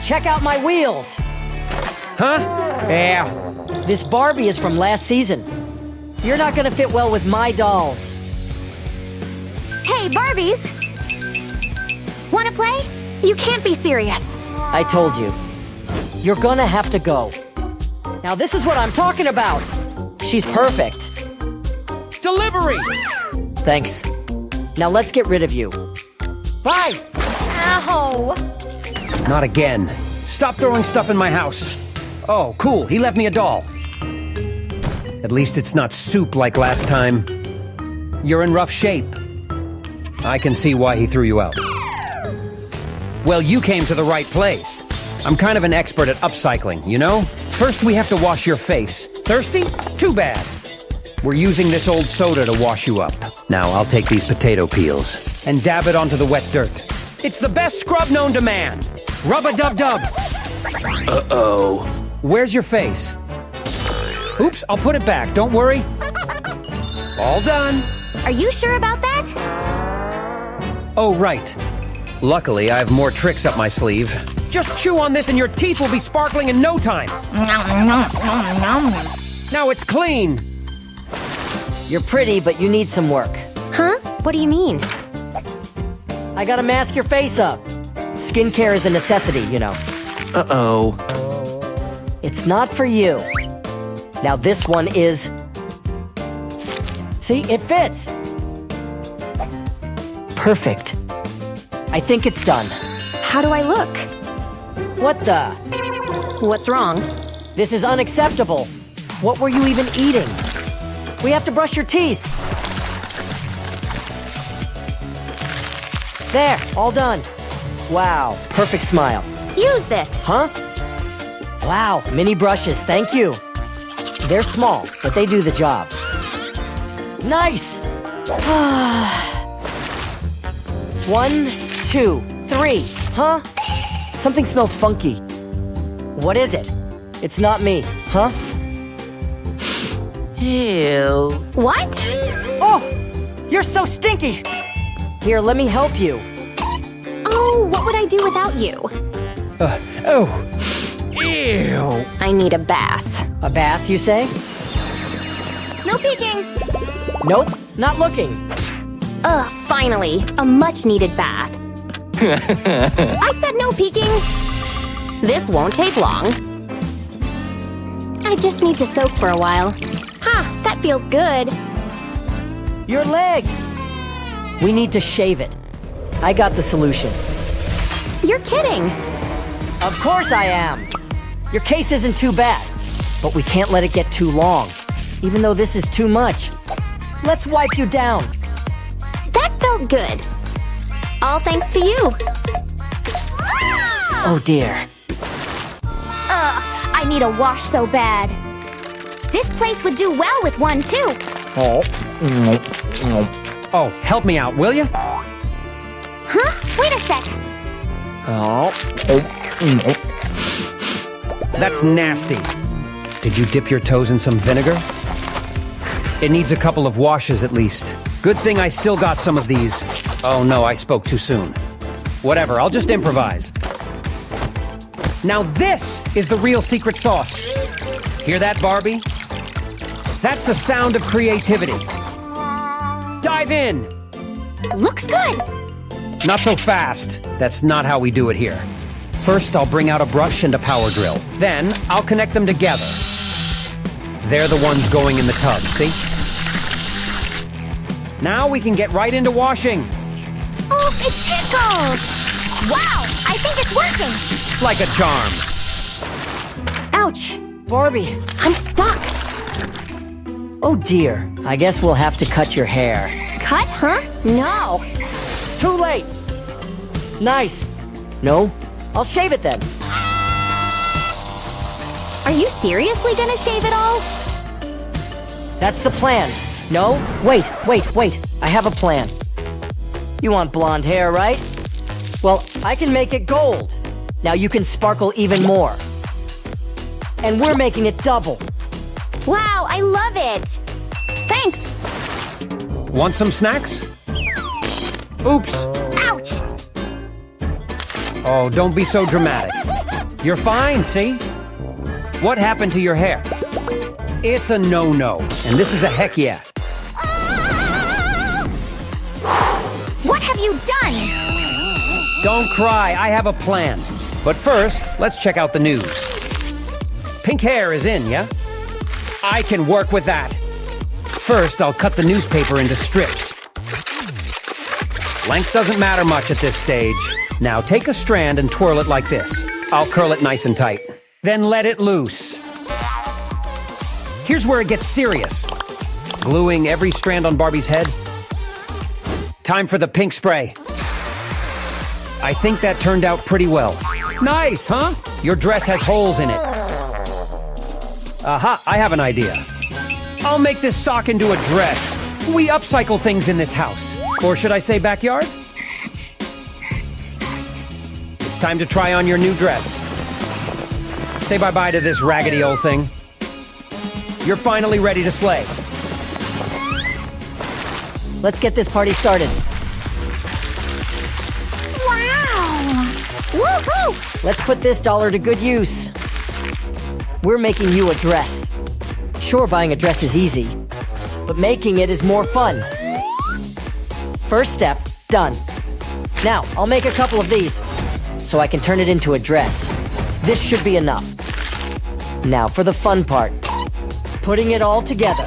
check out my wheels. Huh? Yeah. This Barbie is from last season. You're not gonna fit well with my dolls. Hey, Barbies! Wanna play? You can't be serious. I told you. You're gonna have to go. Now this is what I'm talking about. She's perfect. Delivery! Thanks. Now let's get rid of you. Bye! Ow! Not again. Stop throwing stuff in my house. Oh, cool. He left me a doll. At least it's not soup like last time. You're in rough shape. I can see why he threw you out. Well, you came to the right place. I'm kind of an expert at upcycling, you know? First, we have to wash your face. Thirsty? Too bad. We're using this old soda to wash you up. Now, I'll take these potato peels and dab it onto the wet dirt. It's the best scrub known to man. Rub-a-dub-dub. Uh-oh. Where's your face? Oops, I'll put it back. Don't worry. All done. Are you sure about that? Oh, right. Luckily, I have more tricks up my sleeve. Just chew on this and your teeth will be sparkling in no time. Now it's clean. You're pretty, but you need some work. Huh? What do you mean? I gotta mask your face up. Skincare is a necessity, you know. Uh-oh. It's not for you. Now this one is... See, it fits. Perfect. I think it's done. How do I look? What the? What's wrong? This is unacceptable. What were you even eating? We have to brush your teeth. There, all done. Wow, perfect smile. Use this. Huh? Wow, mini brushes, thank you. They're small, but they do the job. Nice! 1, 2, 3, huh? Something smells funky. What is it? It's not me, huh? Ew. What? Oh! You're so stinky! Here, let me help you. Oh, what would I do without you? Oh. Ew. I need a bath. A bath, you say? No peeking! Nope, not looking. Ugh, finally. A much-needed bath. I said no peeking! This won't take long. I just need to soak for a while. Ha! That feels good. Your legs! We need to shave it. I got the solution. You're kidding! Of course I am! Your case isn't too bad, but we can't let it get too long, even though this is too much. Let's wipe you down. That felt good. All thanks to you. Oh dear. Ugh, I need a wash so bad. This place would do well with one, too. Oh, help me out, will you? Huh? Wait a sec. That's nasty. Did you dip your toes in some vinegar? It needs a couple of washes at least. Good thing I still got some of these. Oh no, I spoke too soon. Whatever, I'll just improvise. Now this is the real secret sauce. Hear that, Barbie? That's the sound of creativity. Dive in! Looks good. Not so fast. That's not how we do it here. First, I'll bring out a brush and a power drill. Then, I'll connect them together. They're the ones going in the tub, see? Now we can get right into washing. Oof, it tickles! Wow, I think it's working. Like a charm. Ouch. Barbie. I'm stuck. Oh dear. I guess we'll have to cut your hair. Cut, huh? No. Too late! Nice. No? I'll shave it then. Are you seriously gonna shave it all? That's the plan. No? Wait. I have a plan. You want blonde hair, right? Well, I can make it gold. Now you can sparkle even more. And we're making it double. Wow, I love it. Thanks. Want some snacks? Oops. Ouch. Oh, don't be so dramatic. You're fine, see? What happened to your hair? It's a no-no, and this is a heck yeah. What have you done? Don't cry, I have a plan. But first, let's check out the news. Pink hair is in, yeah? I can work with that. First, I'll cut the newspaper into strips. Length doesn't matter much at this stage. Now take a strand and twirl it like this. I'll curl it nice and tight. Then let it loose. Here's where it gets serious. Gluing every strand on Barbie's head. Time for the pink spray. I think that turned out pretty well. Nice, huh? Your dress has holes in it. Aha, I have an idea. I'll make this sock into a dress. We upcycle things in this house. Or should I say backyard? It's time to try on your new dress. Say bye-bye to this raggedy old thing. You're finally ready to slay. Let's get this party started. Wow! Woohoo! Let's put this dollar to good use. We're making you a dress. Sure, buying a dress is easy, but making it is more fun. First step, done. Now, I'll make a couple of these, so I can turn it into a dress. This should be enough. Now for the fun part. Putting it all together.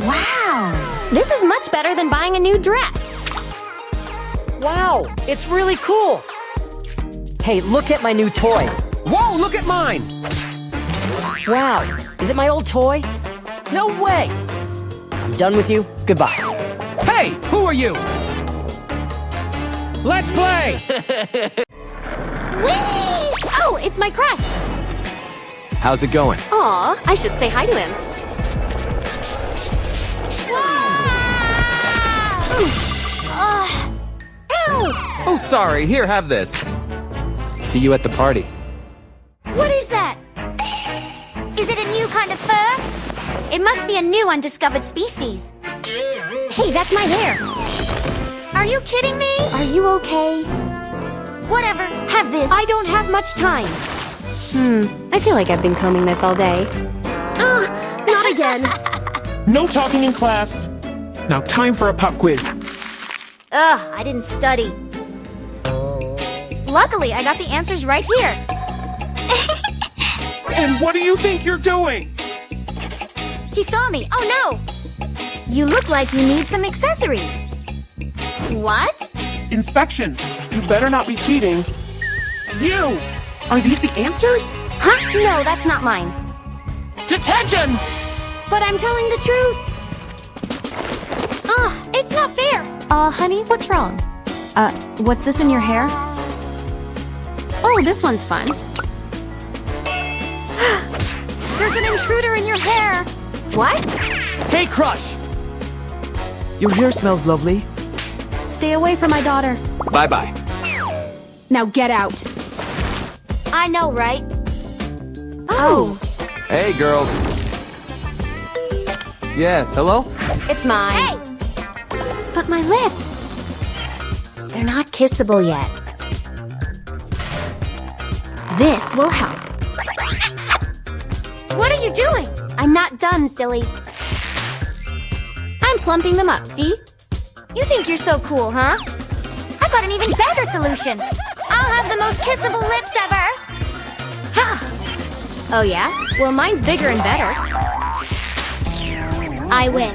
Wow! This is much better than buying a new dress. Wow, it's really cool. Hey, look at my new toy. Whoa, look at mine! Wow, is it my old toy? No way! I'm done with you. Goodbye. Hey, who are you? Let's play! Whee! Oh, it's my crush. How's it going? Aw, I should say hi to him. Ow! Oh, sorry. Here, have this. See you at the party. What is that? Is it a new kind of fur? It must be a new undiscovered species. Hey, that's my hair. Are you kidding me? Are you okay? Whatever, have this. I don't have much time. I feel like I've been combing this all day. Ugh, not again. No talking in class. Now time for a pop quiz. Ugh, I didn't study. Luckily, I got the answers right here. And what do you think you're doing? He saw me. Oh no! You look like you need some accessories. What? Inspection. You better not be cheating. You! Are these the answers? Huh? No, that's not mine. Detention! But I'm telling the truth. Ugh, it's not fair. Honey, what's wrong? What's this in your hair? Oh, this one's fun. There's an intruder in your hair. What? Hey, Crush! Your hair smells lovely. Stay away from my daughter. Bye-bye. Now get out. I know, right? Oh, Hey, girls. Yes, hello? it's mine. Hey! But my lips. They're not kissable yet. This will help. What are you doing? I'm not done, silly. I'm plumping them up, see? You think you're so cool, huh? I got an even better solution. I'll have the most kissable lips ever. Ha! Oh yeah? Well, mine's bigger and better. I win.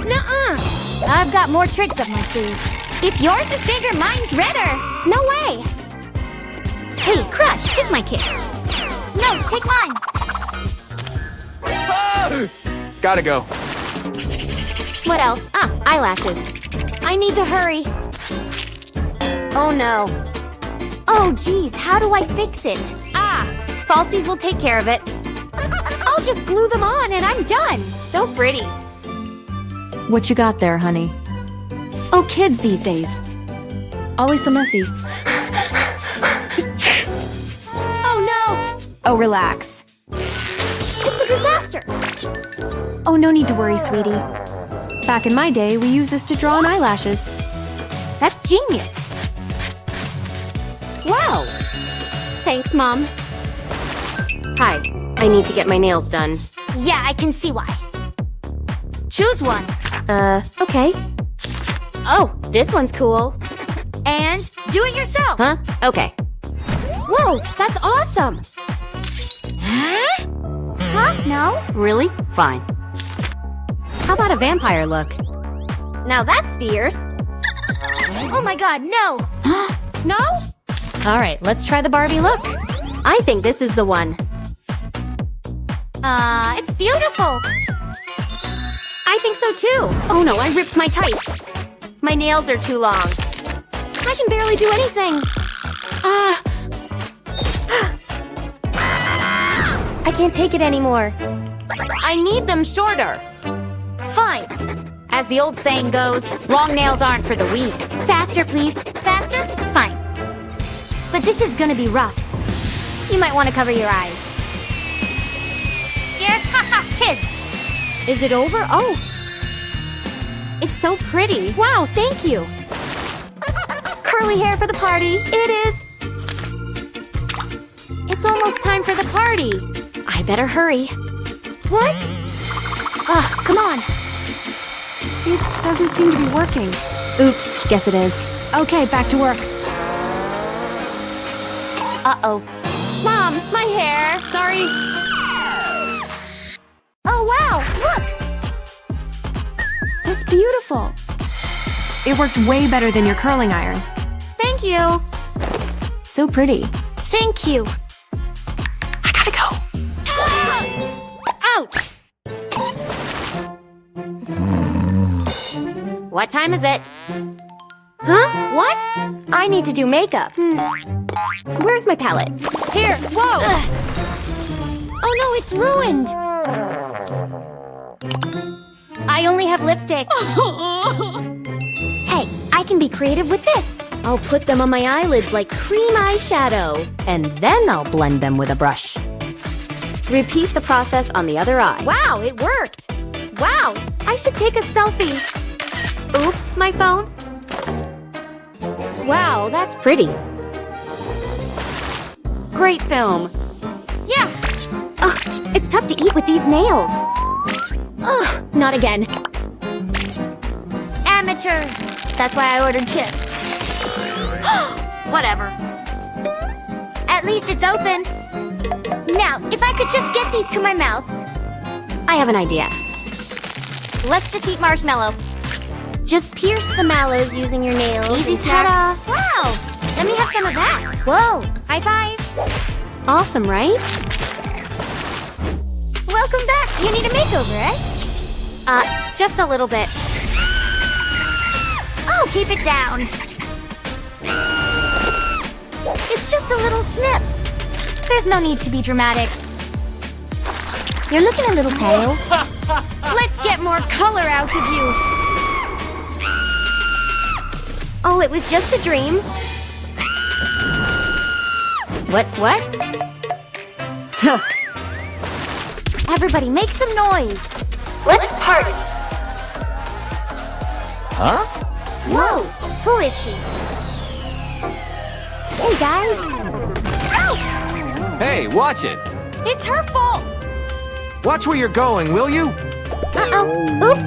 Nuh-uh. I've got more tricks up my sleeve. If yours is bigger, mine's redder. No way! Hey, Crush, take my kiss. No, take mine. Ah! Gotta go. What else? Ah, eyelashes. I need to hurry. Oh no. Oh, geez, how do I fix it? Ah, falsies will take care of it. I'll just glue them on and I'm done. So pretty. What you got there, honey? Oh, kids these days. Always so messy. Oh, no! Oh, relax. It's a disaster. Oh, no need to worry, sweetie. Back in my day, we used this to draw on eyelashes. That's genius. Wow! Thanks, Mom. Hi, I need to get my nails done. Yeah, I can see why. Choose one. Okay. Oh, this one's cool. And do it yourself. Huh? Okay. Whoa, that's awesome! Huh? No? Really? Fine. How about a vampire look? Now that's fierce. Oh my god, no! No? Alright, let's try the Barbie look. I think this is the one. It's beautiful. I think so too. Oh no, I ripped my tights. My nails are too long. I can barely do anything. I can't take it anymore. I need them shorter. Fine. As the old saying goes, long nails aren't for the weak. Faster, please. Faster? Fine. But this is gonna be rough. You might want to cover your eyes. Scared? Haha, kids! Is it over? Oh. It's so pretty. Wow, thank you. Curly hair for the party. It is. It's almost time for the party. I better hurry. What? Come on. It doesn't seem to be working. Oops, guess it is. Okay, back to work. Uh-oh. Mom, my hair. Sorry. Oh wow, look! That's beautiful. It worked way better than your curling iron. Thank you. So pretty. Thank you. I gotta go. Ouch! What time is it? Huh? What? I need to do makeup. Where's my palette? Here. Whoa. Oh no, it's ruined! I only have lipstick. Hey, I can be creative with this. I'll put them on my eyelids like cream eyeshadow. And then I'll blend them with a brush. Repeat the process on the other eye. Wow, it worked. Wow, I should take a selfie. Oops, my phone. Wow, that's pretty. Great film. Yeah! It's tough to eat with these nails. Ugh, not again. Amateur! That's why I ordered chips. Whatever. At least it's open. Now, if I could just get these to my mouth. I have an idea. Let's just eat marshmallow. Just pierce the mallows using your nails. Easy and snack. ta-da. Wow! Let me have some of that. Whoa, High five. awesome, right? Welcome back. You need a makeover, eh? Just a little bit. Oh, keep it down. It's just a little snip. There's no need to be dramatic. You're looking a little pale. Let's get more color out of you. Oh, it was just a dream. What? Everybody make some noise. Let's party. Huh? Whoa, who is she? Hey, guys. Ouch! Hey, watch it. It's her fault. Watch where you're going, will you? Uh-oh. Oops.